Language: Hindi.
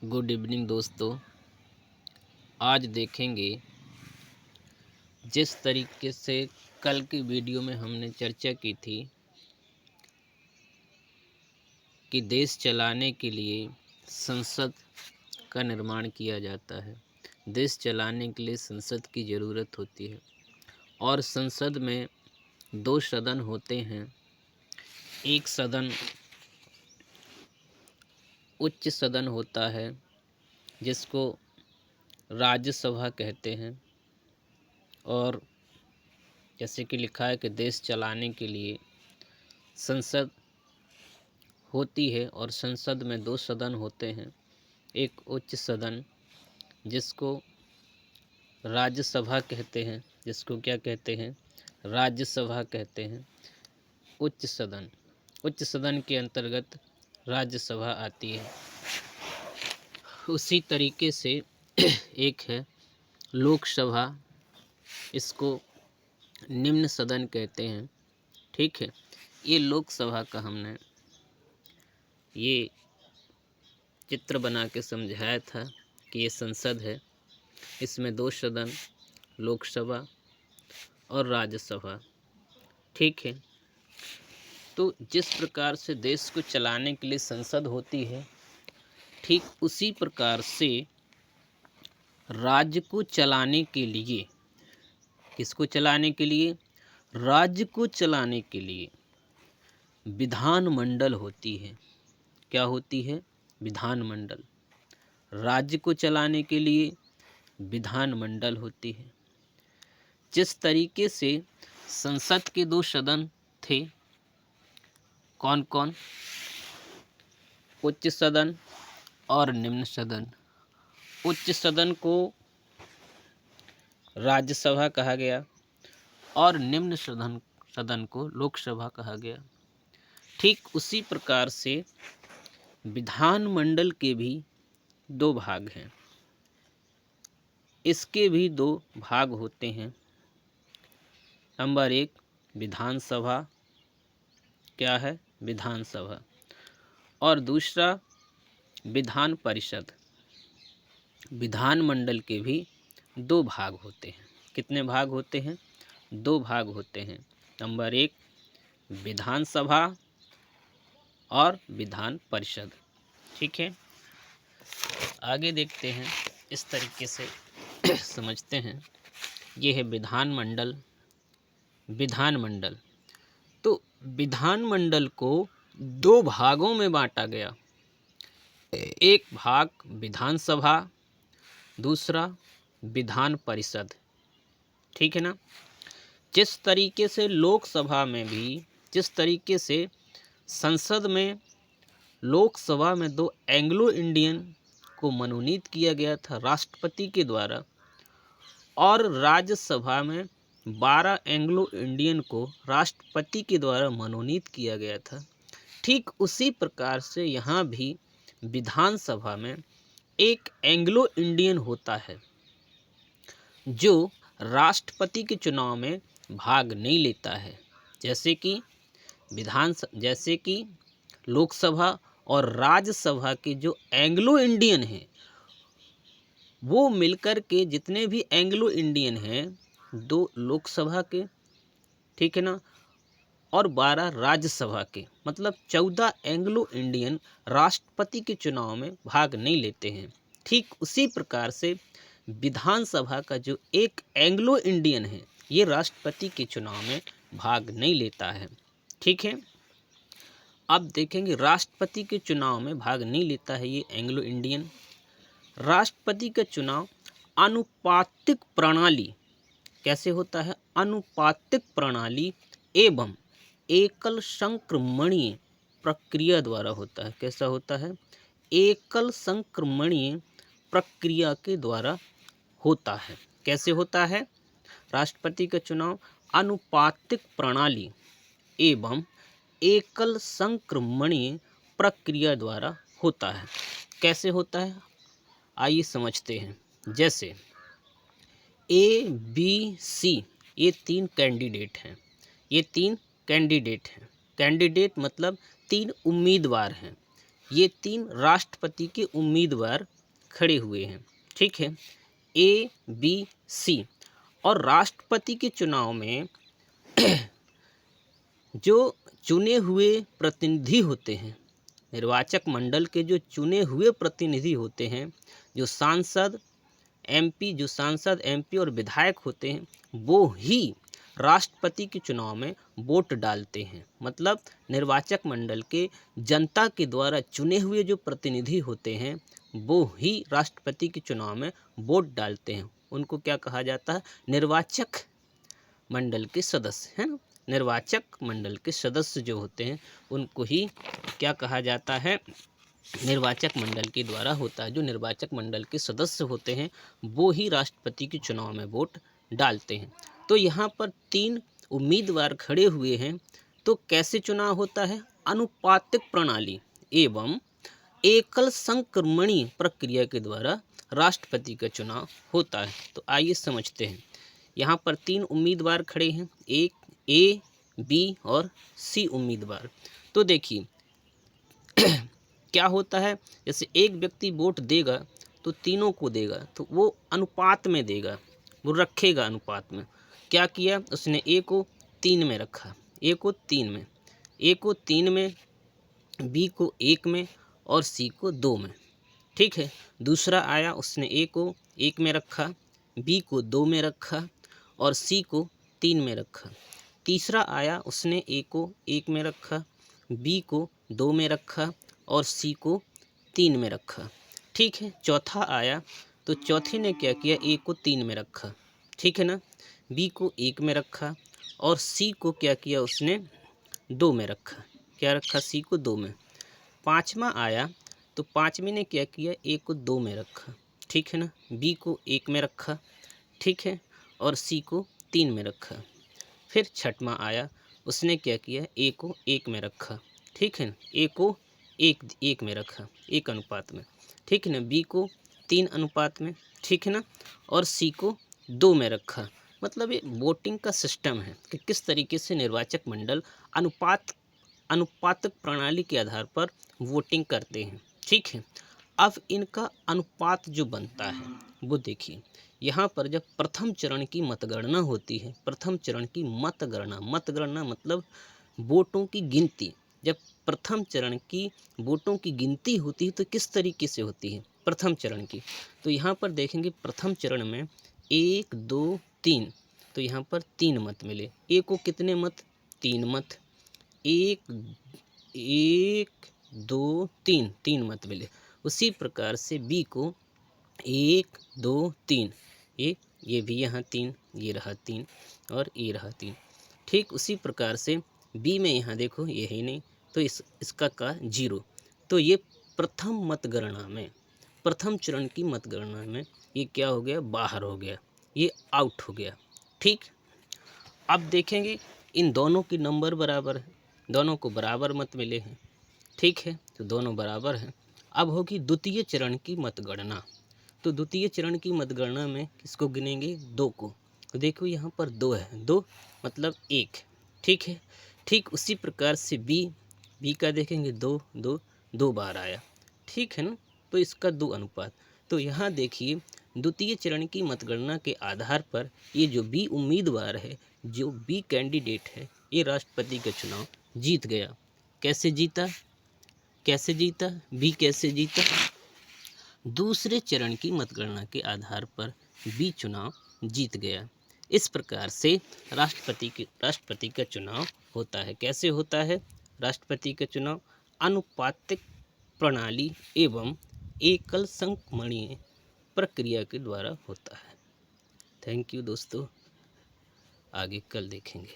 गुड इवनिंग दोस्तों। आज देखेंगे जिस तरीके से कल की वीडियो में हमने चर्चा की थी कि देश चलाने के लिए संसद का निर्माण किया जाता है। देश चलाने के लिए संसद की ज़रूरत होती है और संसद में दो सदन होते हैं। एक सदन उच्च सदन होता है जिसको राज्यसभा कहते हैं, और जैसे कि लिखा है कि देश चलाने के लिए संसद होती है और संसद में दो सदन होते हैं। एक उच्च सदन जिसको राज्यसभा कहते हैं, जिसको क्या कहते हैं, राज्यसभा कहते हैं। उच्च सदन के अंतर्गत राज्यसभा आती है। उसी तरीके से एक है लोकसभा, इसको निम्न सदन कहते हैं। ठीक है, ये लोकसभा का हमने ये चित्र बना के समझाया था कि ये संसद है, इसमें दो सदन लोकसभा और राज्यसभा। ठीक है, तो जिस प्रकार से देश को चलाने के लिए संसद होती है, ठीक उसी प्रकार से राज्य को चलाने के लिए, किसको चलाने के लिए, राज्य को चलाने के लिए विधानमंडल होती है। क्या होती है? विधानमंडल। राज्य को चलाने के लिए विधानमंडल होती है। जिस तरीके से संसद के दो सदन थे, कौन कौन? उच्च सदन और निम्न सदन। उच्च सदन को राज्यसभा कहा गया और निम्न सदन को लोकसभा कहा गया। ठीक उसी प्रकार से विधानमंडल के भी दो भाग हैं। इसके भी दो भाग होते हैं। नंबर एक विधानसभा, क्या है? विधानसभा। और दूसरा विधान परिषद। विधानमंडल के भी दो भाग होते हैं। कितने भाग होते हैं? दो भाग होते हैं। नंबर एक विधानसभा और विधान परिषद। ठीक है, आगे देखते हैं। इस तरीके से समझते हैं। ये है विधानमंडल। विधानमंडल, तो विधानमंडल को दो भागों में बांटा गया। एक भाग विधानसभा, दूसरा विधान परिषद। ठीक है ना? जिस तरीके से लोकसभा में भी, जिस तरीके से संसद में, लोकसभा में दो एंग्लो इंडियन को मनोनीत किया गया था राष्ट्रपति के द्वारा, और राज्यसभा में 12 एंग्लो इंडियन को राष्ट्रपति के द्वारा मनोनीत किया गया था। ठीक उसी प्रकार से यहाँ भी विधानसभा में एक एंग्लो इंडियन होता है जो राष्ट्रपति के चुनाव में भाग नहीं लेता है। जैसे कि लोकसभा और राज्यसभा के जो एंग्लो इंडियन हैं, वो मिलकर के जितने भी एंग्लो इंडियन हैं, 2 लोकसभा के, ठीक है ना, और 12 राज्यसभा के, मतलब 14 एंग्लो इंडियन राष्ट्रपति के चुनाव में भाग नहीं लेते हैं। ठीक उसी प्रकार से विधानसभा का जो एक एंग्लो इंडियन है, ये राष्ट्रपति के चुनाव में भाग नहीं लेता है। ठीक है, अब देखेंगे राष्ट्रपति के चुनाव में भाग नहीं लेता है ये एंग्लो इंडियन। राष्ट्रपति का चुनाव आनुपातिक प्रणाली, कैसे होता है? आनुपातिक प्रणाली एवं एकल संक्रमणीय प्रक्रिया द्वारा होता है। कैसा होता है? एकल संक्रमणीय प्रक्रिया के द्वारा होता है। कैसे होता है? राष्ट्रपति का चुनाव आनुपातिक प्रणाली एवं एकल संक्रमणीय प्रक्रिया द्वारा होता है। कैसे होता है? आइए समझते हैं। जैसे ए, बी, सी, ये 3 कैंडिडेट हैं। ये 3 कैंडिडेट हैं। कैंडिडेट मतलब 3 उम्मीदवार हैं। ये 3 राष्ट्रपति के उम्मीदवार खड़े हुए हैं, ठीक है, A, B, C। और राष्ट्रपति के चुनाव में जो चुने हुए प्रतिनिधि होते हैं, निर्वाचक मंडल के जो चुने हुए प्रतिनिधि होते हैं, जो सांसद एमपी और विधायक होते हैं, वो ही राष्ट्रपति के चुनाव में वोट डालते हैं। मतलब निर्वाचक मंडल के जनता के द्वारा चुने हुए जो प्रतिनिधि होते हैं, वो ही राष्ट्रपति के चुनाव में वोट डालते हैं। उनको क्या कहा जाता है? निर्वाचक मंडल के सदस्य, है ना। निर्वाचक मंडल के सदस्य जो होते हैं उनको ही क्या कहा जाता है? निर्वाचक मंडल के द्वारा होता है। जो निर्वाचक मंडल के सदस्य होते हैं वो ही राष्ट्रपति के चुनाव में वोट डालते हैं। तो यहाँ पर 3 उम्मीदवार खड़े हुए हैं, तो कैसे चुनाव होता है? अनुपातिक प्रणाली एवं एकल संक्रमणीय प्रक्रिया के द्वारा राष्ट्रपति का चुनाव होता है। तो आइए समझते हैं। यहाँ पर 3 उम्मीदवार खड़े हैं, एक A, B और C उम्मीदवार। तो देखिए क्या होता है, जैसे एक व्यक्ति वोट देगा तो तीनों को देगा, तो वो अनुपात में देगा, वो रखेगा अनुपात में। क्या किया उसने? A को 3 में रखा, A को 3 में, A को 3 में, B को 1 में और C को 2 में, ठीक है। दूसरा आया, उसने A को 1 में रखा, B को 2 में रखा और C को 3 में रखा। तीसरा आया, उसने A को 1 में रखा, B को 2 में रखा और C को 3 में रखा, ठीक है। चौथा आया तो चौथे ने क्या किया? A को 3 में रखा, ठीक है ना, B को 1 में रखा और C को क्या किया उसने? 2 में रखा। क्या रखा? C को 2 में। पाँचवा आया तो पाँचवें ने क्या किया? A को 2 में रखा, ठीक है ना, B को 1 में रखा, ठीक है, और C को 3 में रखा। फिर छठवां आया, उसने क्या किया? A को 1 में रखा, ठीक है ना, A को 1 में रखा, 1 अनुपात में, ठीक है ना, B को 3 अनुपात में, ठीक है ना, और C को 2 में रखा। मतलब ये वोटिंग का सिस्टम है कि किस तरीके से निर्वाचक मंडल अनुपातक प्रणाली के आधार पर वोटिंग करते हैं, ठीक है। अब इनका अनुपात जो बनता है वो देखिए, यहाँ पर जब प्रथम चरण की मतगणना होती है, प्रथम चरण की मतगणना मतलब वोटों की गिनती। जब प्रथम चरण की वोटों की गिनती होती है तो किस तरीके से होती है प्रथम चरण की? तो यहाँ पर देखेंगे प्रथम चरण में 1, 2, 3, तो यहाँ पर 3 मत मिले। A को कितने मत? 3 मत। 1, 2, 3 मत मिले। उसी प्रकार से B को 1, 2, 3, ये भी यहाँ 3, ये रहा 3 और ये रहा 3, ठीक। उसी प्रकार से B में यहाँ देखो ये है नहीं, तो इसका का 0। तो ये प्रथम मतगणना में, प्रथम चरण की मतगणना में ये क्या हो गया? बाहर हो गया, ये आउट हो गया, ठीक। अब देखेंगे इन दोनों की नंबर बराबर है, दोनों को बराबर मत मिले हैं, ठीक है, तो दोनों बराबर हैं। अब होगी द्वितीय चरण की मतगणना। तो द्वितीय चरण की मतगणना में किसको गिनेंगे? 2 को। तो देखो यहाँ पर 2 है, 2 मतलब 1, ठीक है। ठीक उसी प्रकार से बी का देखेंगे 2, 2, 2 बार आया, ठीक है ना, तो इसका 2 अनुपात। तो यहाँ देखिए द्वितीय चरण की मतगणना के आधार पर ये जो बी उम्मीदवार है, जो बी कैंडिडेट है, ये राष्ट्रपति का चुनाव जीत गया। कैसे जीता? बी कैसे जीता? दूसरे चरण की मतगणना के आधार पर बी चुनाव जीत गया। इस प्रकार से राष्ट्रपति का चुनाव होता है। कैसे होता है राष्ट्रपति का चुनाव? अनुपातिक प्रणाली एवं एकल संक्रमणीय प्रक्रिया के द्वारा होता है। थैंक यू दोस्तों, आगे कल देखेंगे।